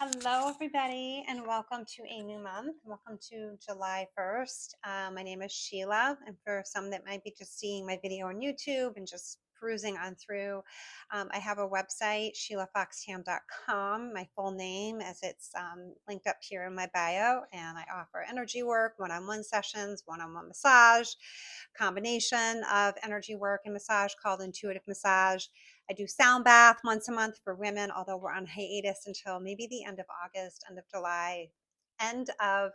Hello, everybody, and welcome to a new month. Welcome to July 1st. My name is Sheila, and for some that might be just seeing my video on YouTube and just perusing on through, I have a website, sheilafoxtam.com, my full name as it's linked up here in my bio, and I offer energy work, one-on-one sessions, one-on-one massage, combination of energy work and massage called intuitive massage. I do sound bath once a month for women, although we're on hiatus until maybe the end of August, end of July, end of,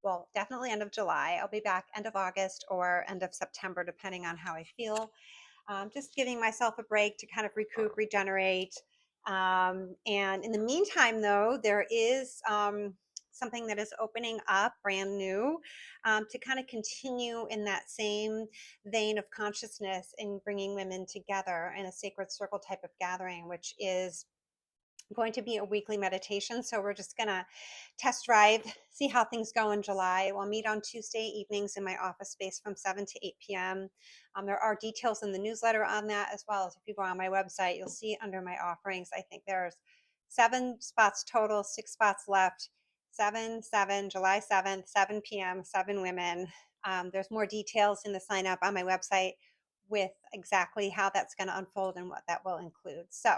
well, definitely end of July. I'll be back end of August or end of September, depending on how I feel. Just giving myself a break to kind of recoup, regenerate. And in the meantime, though, there is something that is opening up brand new to kind of continue in that same vein of consciousness and bringing women together in a sacred circle type of gathering, which is going to be a weekly meditation. So we're just going to test drive, see how things go in July. We'll meet on Tuesday evenings in my office space from 7 to 8 p.m. There are details in the newsletter on that, as well as if you go on my website, you'll see under my offerings, I think there's 7 spots total, 6 spots left. 7, July 7th, 7 p.m., 7 women. There's more details in the sign up on my website with exactly how that's going to unfold and what that will include. So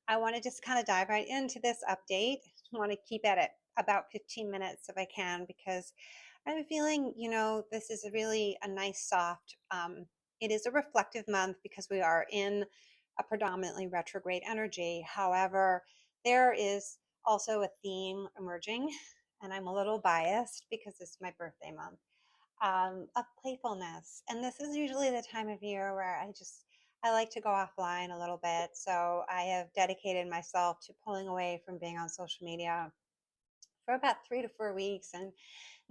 I want to just kind of dive right into this update. I want to keep at it about 15 minutes if I can, because I have a feeling, this is really a nice, soft, it is a reflective month because we are in a predominantly retrograde energy. However, there is also a theme emerging, and I'm a little biased because it's my birthday month, of playfulness. And this is usually the time of year where I like to go offline a little bit. So I have dedicated myself to pulling away from being on social media for about 3 to 4 weeks and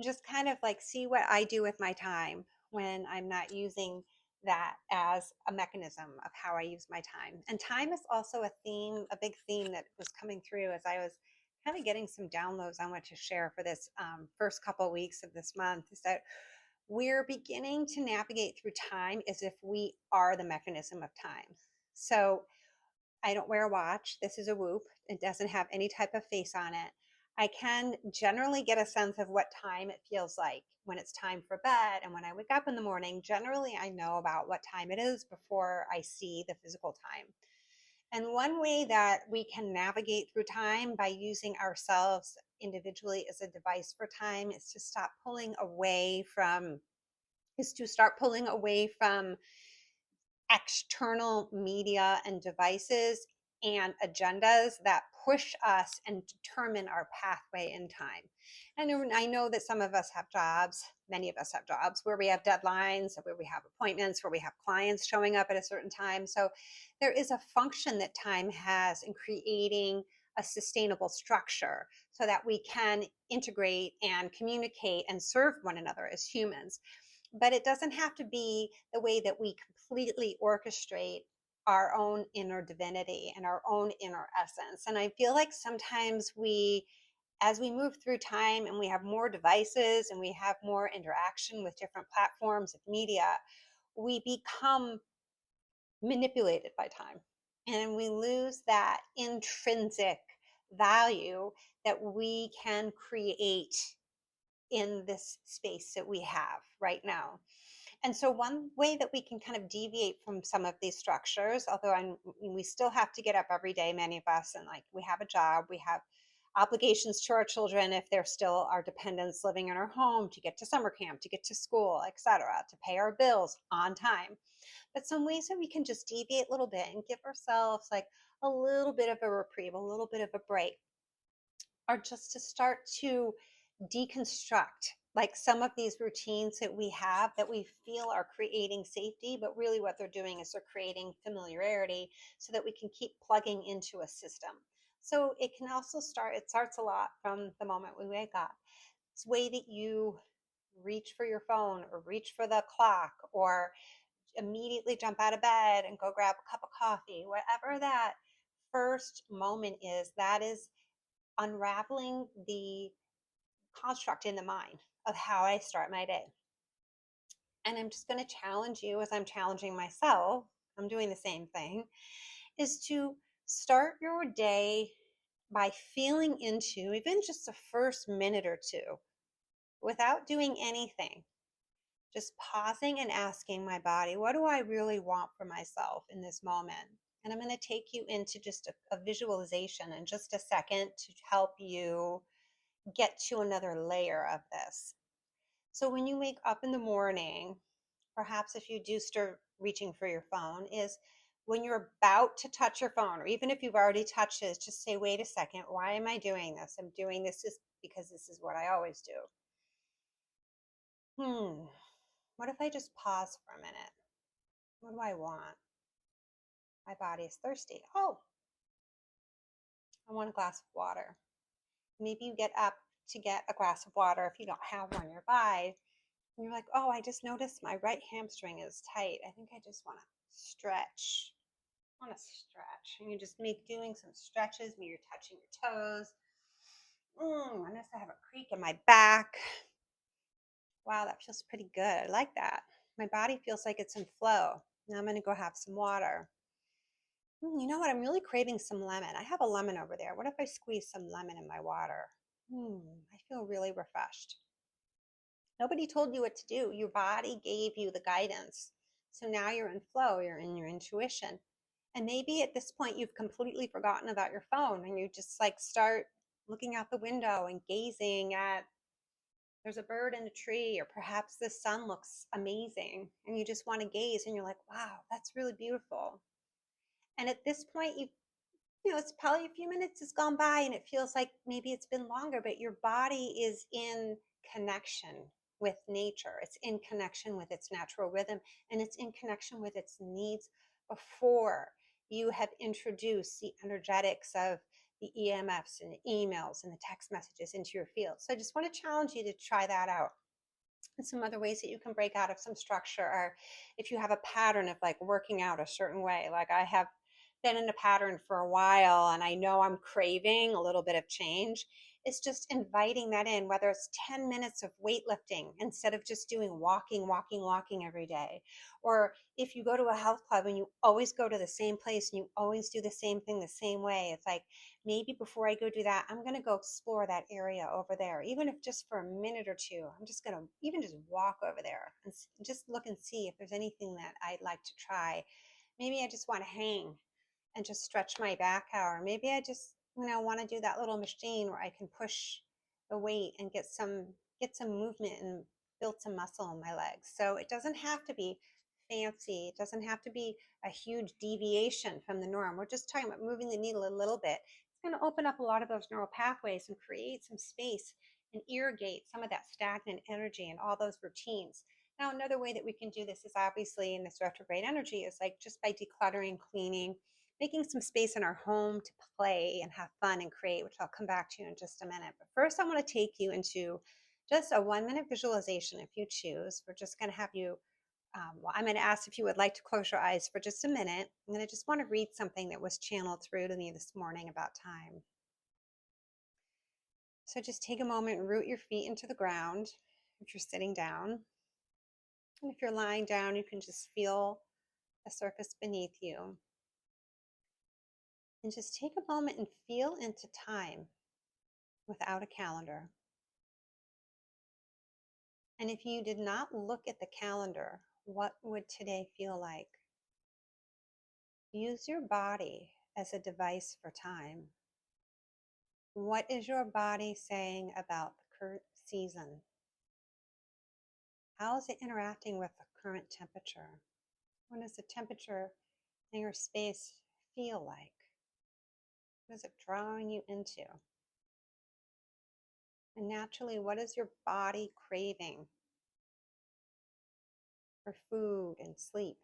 just kind of like see what I do with my time when I'm not using that as a mechanism of how I use my time. And time is also a theme, a big theme that was coming through as I was kind of getting some downloads I want to share for this first couple of weeks of this month, is that we're beginning to navigate through time as if we are the mechanism of time. So I don't wear a watch. This is a Whoop. It doesn't have any type of face on it. I can generally get a sense of what time it feels like when it's time for bed. And when I wake up in the morning, generally I know about what time it is before I see the physical time. And one way that we can navigate through time by using ourselves individually as a device for time is to start pulling away from external media and devices and agendas that push us and determine our pathway in time. And I know that some of us have jobs, many of us have jobs where we have deadlines, where we have appointments, where we have clients showing up at a certain time. So there is a function that time has in creating a sustainable structure so that we can integrate and communicate and serve one another as humans. But it doesn't have to be the way that we completely orchestrate our own inner divinity and our own inner essence. And I feel like sometimes as we move through time and we have more devices and we have more interaction with different platforms of media, we become manipulated by time and we lose that intrinsic value that we can create in this space that we have right now. And so one way that we can kind of deviate from some of these structures, although we still have to get up every day, many of us, and like we have a job, we have obligations to our children if they're still our dependents living in our home, to get to summer camp, to get to school, etc., to pay our bills on time. But some ways that we can just deviate a little bit and give ourselves like a little bit of a reprieve, a little bit of a break, are just to start to deconstruct like some of these routines that we have that we feel are creating safety, but really what they're doing is they're creating familiarity so that we can keep plugging into a system. So it starts a lot from the moment we wake up. It's the way that you reach for your phone or reach for the clock or immediately jump out of bed and go grab a cup of coffee, whatever that first moment is, that is unraveling the construct in the mind of how I start my day. And I'm just going to challenge you as I'm challenging myself. I'm doing the same thing, is to start your day by feeling into even just the first minute or two without doing anything, just pausing and asking my body, what do I really want for myself in this moment? And I'm going to take you into just a visualization in just a second to help you get to another layer of this. So when you wake up in the morning, perhaps if you do start reaching for your phone, is when you're about to touch your phone, or even if you've already touched it, just say, wait a second, why am I doing this? I'm doing this just because this is what I always do. What if I just pause for a minute? What do I want? My body is thirsty. Oh, I want a glass of water. Maybe you get up to get a glass of water if you don't have one nearby. And you're like, oh, I just noticed my right hamstring is tight. I think I just want to stretch. I want to stretch. And you just make doing some stretches. Maybe you're touching your toes. I notice I have a creak in my back. Wow, that feels pretty good. I like that. My body feels like it's in flow. Now I'm going to go have some water. You know what? I'm really craving some lemon. I have a lemon over there. What if I squeeze some lemon in my water? I feel really refreshed. Nobody told you what to do. Your body gave you the guidance. So now you're in flow, you're in your intuition. And maybe at this point, you've completely forgotten about your phone and you just like start looking out the window and gazing at there's a bird in a tree, or perhaps the sun looks amazing and you just want to gaze and you're like, wow, that's really beautiful. And at this point, it's probably a few minutes has gone by and it feels like maybe it's been longer, but your body is in connection with nature. It's in connection with its natural rhythm and it's in connection with its needs before you have introduced the energetics of the EMFs and the emails and the text messages into your field. So I just want to challenge you to try that out. And some other ways that you can break out of some structure are if you have a pattern of like working out a certain way, like I have been in a pattern for a while and I know I'm craving a little bit of change. It's just inviting that in, whether it's 10 minutes of weightlifting instead of just doing walking every day. Or if you go to a health club and you always go to the same place and you always do the same thing the same way, it's like maybe before I go do that, I'm going to go explore that area over there, even if just for a minute or two. I'm just going to even just walk over there and just look and see if there's anything that I'd like to try. Maybe I just want to hang and just stretch my back out. Or maybe I just, want to do that little machine where I can push the weight and get some movement and build some muscle in my legs. So it doesn't have to be fancy. It doesn't have to be a huge deviation from the norm. We're just talking about moving the needle a little bit. It's going to open up a lot of those neural pathways and create some space and irrigate some of that stagnant energy and all those routines. Now, another way that we can do this is obviously in this retrograde energy is like just by decluttering, cleaning, making some space in our home to play and have fun and create, which I'll come back to in just a minute. But first, I want to take you into just a 1 minute visualization if you choose. We're just going to have you, I'm going to ask if you would like to close your eyes for just a minute. I'm going to just want to read something that was channeled through to me this morning about time. So just take a moment and root your feet into the ground if you're sitting down. And if you're lying down, you can just feel the surface beneath you. And just take a moment and feel into time without a calendar. And if you did not look at the calendar, what would today feel like? Use your body as a device for time. What is your body saying about the current season? How is it interacting with the current temperature? What does the temperature in your space feel like? What is it drawing you into? And naturally, what is your body craving for food and sleep?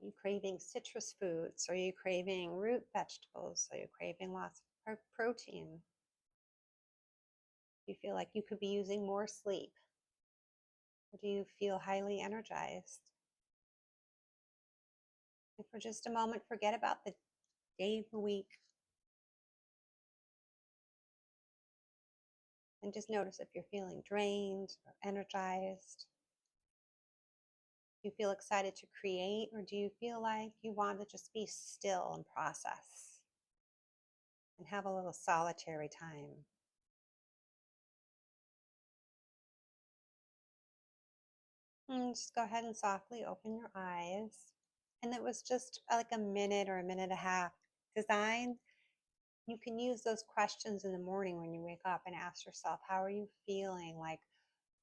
Are you craving citrus foods? Are you craving root vegetables? Are you craving lots of protein? Do you feel like you could be using more sleep? Or do you feel highly energized? And for just a moment, forget about the day of the week and just notice if you're feeling drained or energized. Do you feel excited to create, or do you feel like you want to just be still and process? and have a little solitary time. And just go ahead and softly open your eyes. And it was just like a minute or a minute and a half designed. You can use those questions in the morning when you wake up and ask yourself, how are you feeling? Like,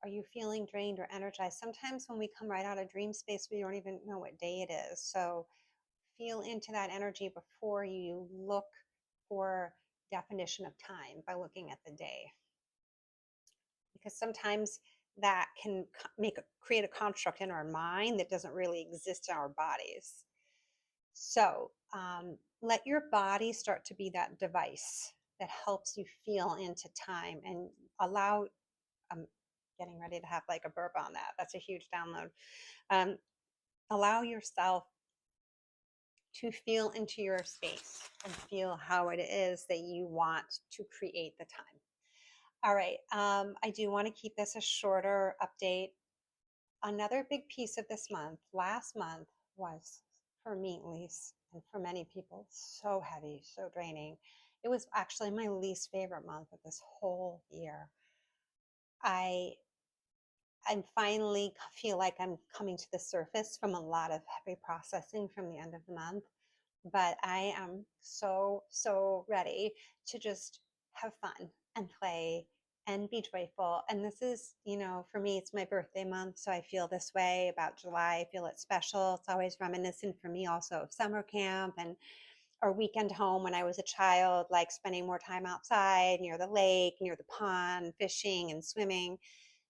are you feeling drained or energized? Sometimes when we come right out of dream space, we don't even know what day it is. So feel into that energy before you look for definition of time by looking at the day. Because sometimes that can create a construct in our mind that doesn't really exist in our bodies. So let your body start to be that device that helps you feel into time and allow. I'm getting ready to have like a burp on that. That's a huge download. Um, Allow yourself to feel into your space and feel how it is that you want to create the time. All right. I do want to keep this a shorter update. Another big piece of this month, last month, was for me at least, and for many people, so heavy, so draining. It was actually my least favorite month of this whole year. I I finally feel like I'm coming to the surface from a lot of heavy processing from the end of the month, but I am so ready to just have fun and play and be joyful. And this is, for me, it's my birthday month. So I feel this way about July. I feel it's special. It's always reminiscent for me also of summer camp and our weekend home when I was a child, like spending more time outside near the lake, near the pond, fishing and swimming.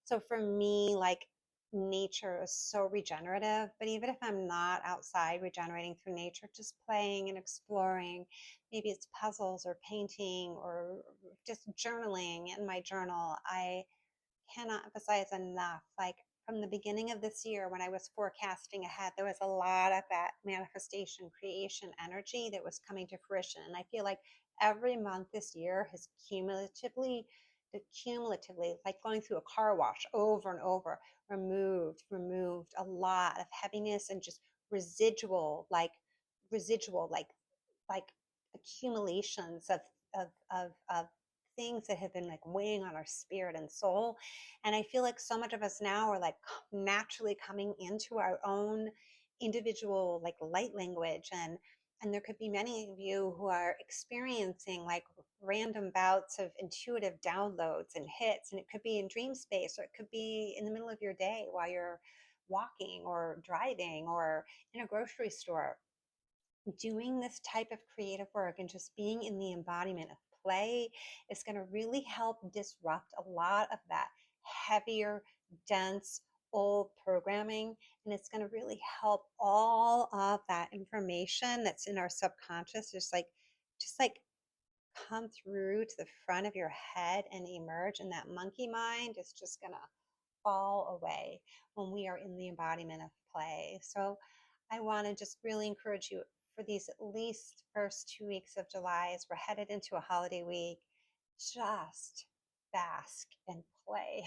So for me, like nature is so regenerative. But even if I'm not outside regenerating through nature, just playing and exploring, maybe it's puzzles or painting or just journaling in my journal, I cannot emphasize enough. Like from the beginning of this year, when I was forecasting ahead, there was a lot of that manifestation, creation energy that was coming to fruition. And I feel like every month this year has cumulatively, like going through a car wash over and over, removed a lot of heaviness and just residual, like accumulations of things that have been like weighing on our spirit and soul. And I feel like so much of us now are like naturally coming into our own individual like light language. And there could be many of you who are experiencing like random bouts of intuitive downloads and hits, and it could be in dream space, or it could be in the middle of your day while you're walking or driving or in a grocery store. Doing this type of creative work and just being in the embodiment of play is going to really help disrupt a lot of that heavier, dense, old programming. And it's going to really help all of that information that's in our subconscious just like come through to the front of your head and emerge. And that monkey mind is just going to fall away when we are in the embodiment of play. So I want to just really encourage you for these at least first 2 weeks of July as we're headed into a holiday week, just bask and play.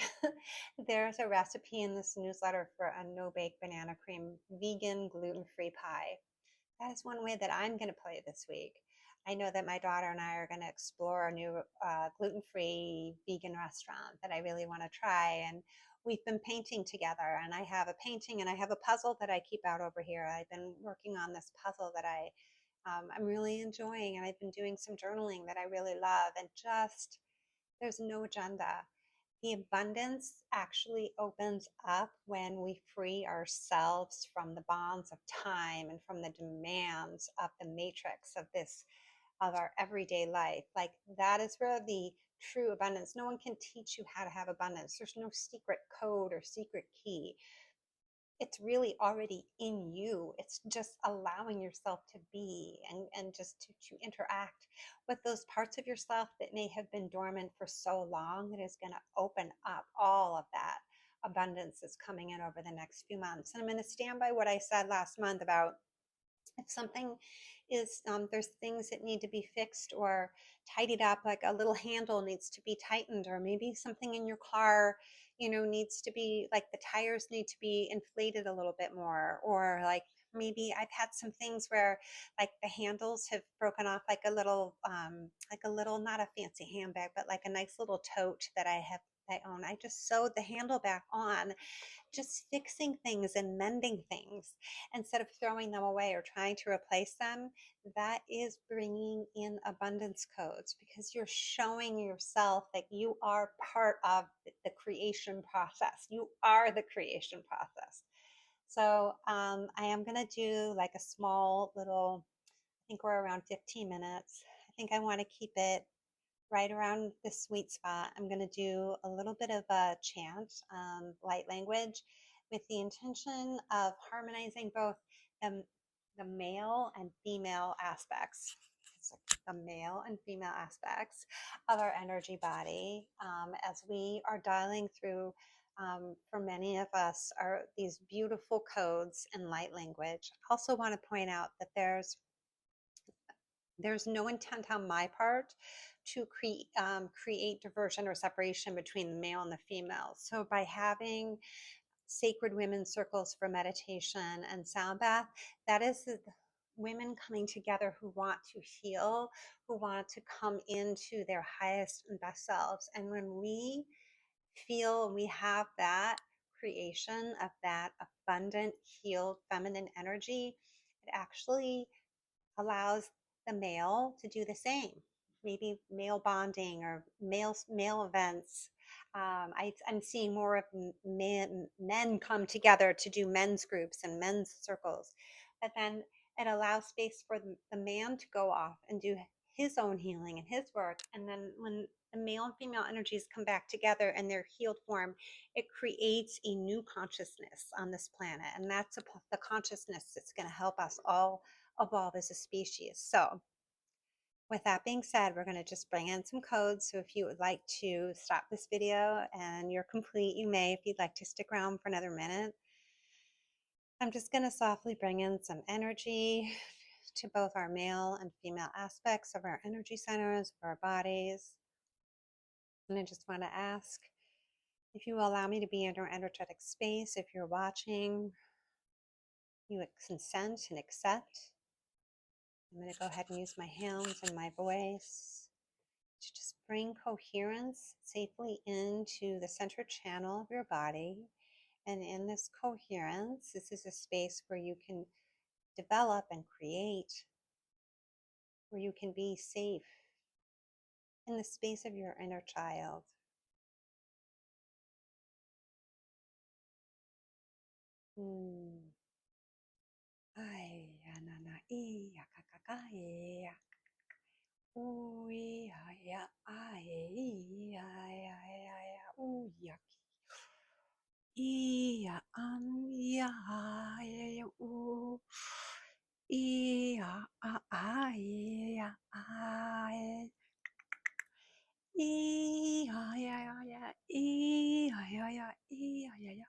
There's a recipe in this newsletter for a no-bake banana cream vegan gluten-free pie. That is one way that I'm going to play this week. I know that my daughter and I are going to explore a new gluten-free vegan restaurant that I really want to try. And we've been painting together, and I have a painting and I have a puzzle that I keep out over here. I've been working on this puzzle that I'm really enjoying, and I've been doing some journaling that I really love. And just there's no agenda. The abundance actually opens up when we free ourselves from the bonds of time and from the demands of the matrix of our everyday life. Like that is where the true abundance, no one can teach you how to have abundance. There's no secret code or secret key. It's really already in you. It's just allowing yourself to be and just to interact with those parts of yourself that may have been dormant for so long that is going to open up all of that abundance that's coming in over the next few months. And I'm going to stand by what I said last month about if something is there's things that need to be fixed or tidied up, like a little handle needs to be tightened, or maybe something in your car needs to be like the tires need to be inflated a little bit more, or like Maybe I've had some things where like the handles have broken off, like a little, not a fancy handbag, but like a nice little tote that I own. I just sewed the handle back on, just fixing things and mending things instead of throwing them away or trying to replace them. That is bringing in abundance codes because you're showing yourself that you are part of the creation process. You are the creation process. So I am going to do like a small little, I think we're around 15 minutes. I think I want to keep it right around the sweet spot. I'm going to do a little bit of a chant, light language, with the intention of harmonizing both the, the male and female aspects. It's like the male and female aspects of our energy body as we are dialing through. For many of us, are these beautiful codes in light language. I also want to point out that there's no intent on my part to create diversion or separation between the male and the female. So by having sacred women's circles for meditation and sound bath, that is the women coming together who want to heal, who want to come into their highest and best selves. And when we feel we have that creation of that abundant, healed, feminine energy, it actually allows the male to do the same. Maybe male bonding or male events. I'm seeing more of men come together to do men's groups and men's circles, but then it allows space for the man to go off and do his own healing and his work. And then when the male and female energies come back together in their healed form, it creates a new consciousness on this planet, and that's the consciousness that's going to help us all evolve as a species. So, with that being said, we're going to just bring in some codes. So, if you would like to stop this video and you're complete, you may. If you'd like to stick around for another minute, I'm just going to softly bring in some energy to both our male and female aspects of our energy centers, of our bodies. And I just want to ask if you will allow me to be in your energetic space. If you're watching, you consent and accept. I'm going to go ahead and use my hands and my voice to just bring coherence safely into the center channel of your body. And in this coherence, this is a space where you can develop and create, where you can be safe in the space of your inner child. Ai, na na, ya ka ka ka, ya. Ooh, ya, ya, ai, ya, ya, ya, ya, ooh, ya. Ia ia ia u ia a ia a ia ia ia ia ia ia ia ia ia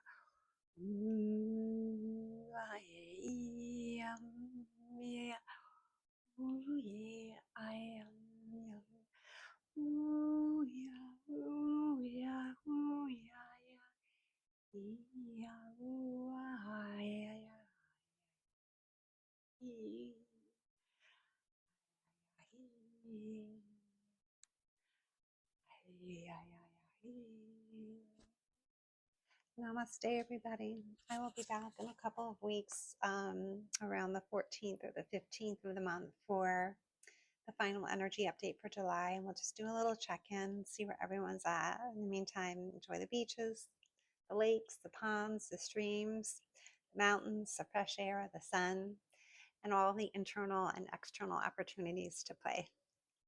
ia ia u ia ai u ia u ia u ia ia u ia Namaste, everybody. I will be back in a couple of weeks, around the 14th or the 15th of the month, for the final energy update for July. And we'll just do a little check in, see where everyone's at. In the meantime, enjoy the beaches, the lakes, the ponds, the streams, the mountains, the fresh air, the sun, and all the internal and external opportunities to play.